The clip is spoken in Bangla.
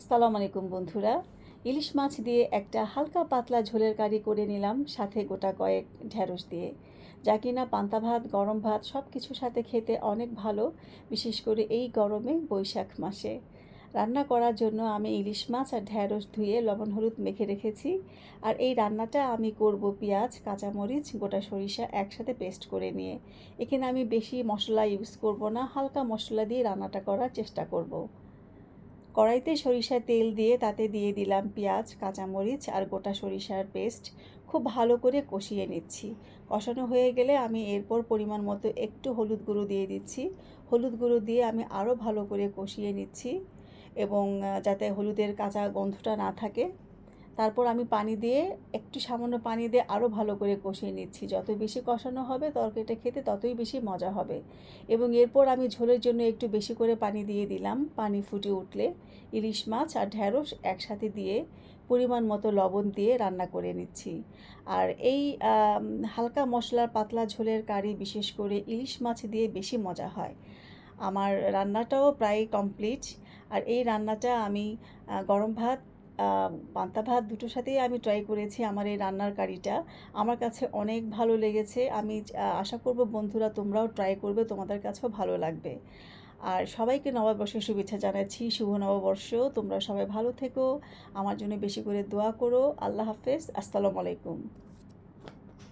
আসসালামু আলাইকুম বন্ধুরা। ইলিশ মাছ দিয়ে একটা হালকা পাতলা ঝোলের কারি করে নিলাম, সাথে গোটা কয়েক ঢ্যাঁড়স দিয়ে, যা কিনা পান্তা ভাত, গরম ভাত সব কিছুর সাথে খেতে অনেক ভালো, বিশেষ করে এই গরমে বৈশাখ মাসে। রান্না করার জন্য আমি ইলিশ মাছ আর ঢ্যাঁড়স ধুয়ে লবণ হলুদ মেখে রেখেছি। আর এই রান্নাটা আমি করব পেঁয়াজ, কাঁচামরিচ, গোটা সরিষা একসাথে পেস্ট করে নিয়ে। এখানে আমি বেশি মশলা ইউজ করব না, হালকা মশলা দিয়ে রান্নাটা করার চেষ্টা করব। কড়াইতে সরিষার তেল দিয়ে তাতে দিয়ে দিলাম পেঁয়াজ, কাঁচামরিচ আর গোটা সরিষার পেস্ট। খুব ভালো করে কষিয়ে নিচ্ছি। কষানো হয়ে গেলে আমি এরপর পরিমাণ মতো একটু হলুদ গুঁড়ো দিয়ে দিচ্ছি। হলুদ গুঁড়ো দিয়ে আমি আরও ভালো করে কষিয়ে নিচ্ছি, এবং যাতে হলুদের কাঁচা গন্ধটা না থাকে। তারপর আমি পানি দিয়ে, একটু সামান্য পানি দিয়ে আরও ভালো করে কষিয়ে নিচ্ছি। যত বেশি কষানো হবে তরকারিটা খেতে ততই বেশি মজা হবে। এবং এরপর আমি ঝোলের জন্য একটু বেশি করে পানি দিয়ে দিলাম। পানি ফুটে উঠলে ইলিশ মাছ আর ঢ্যাঁড়স একসাথে দিয়ে পরিমাণ মতো লবণ দিয়ে রান্না করে নিচ্ছি। আর এই হালকা মশলার পাতলা ঝোলের কারি বিশেষ করে ইলিশ মাছ দিয়ে বেশি মজা হয়। আমার রান্নাটাও প্রায় কমপ্লিট। আর এই রান্নাটা আমি গরম ভাত, পান্তা ভাত দুটোর সাথেই আমি ট্রাই করেছি। আমার এই রান্নার কারিটা আমার কাছে অনেক ভালো লেগেছে। আমি আশা করব বন্ধুরা তোমরাও ট্রাই করবে, তোমাদের কাছেও ভালো লাগবে। আর সবাইকে নববর্ষের শুভেচ্ছা জানাচ্ছি। শুভ নববর্ষ। তোমরা সবাই ভালো থেকো, আমার জন্য বেশি করে দোয়া করো। আল্লাহ হাফেজ। আসসালামু আলাইকুম।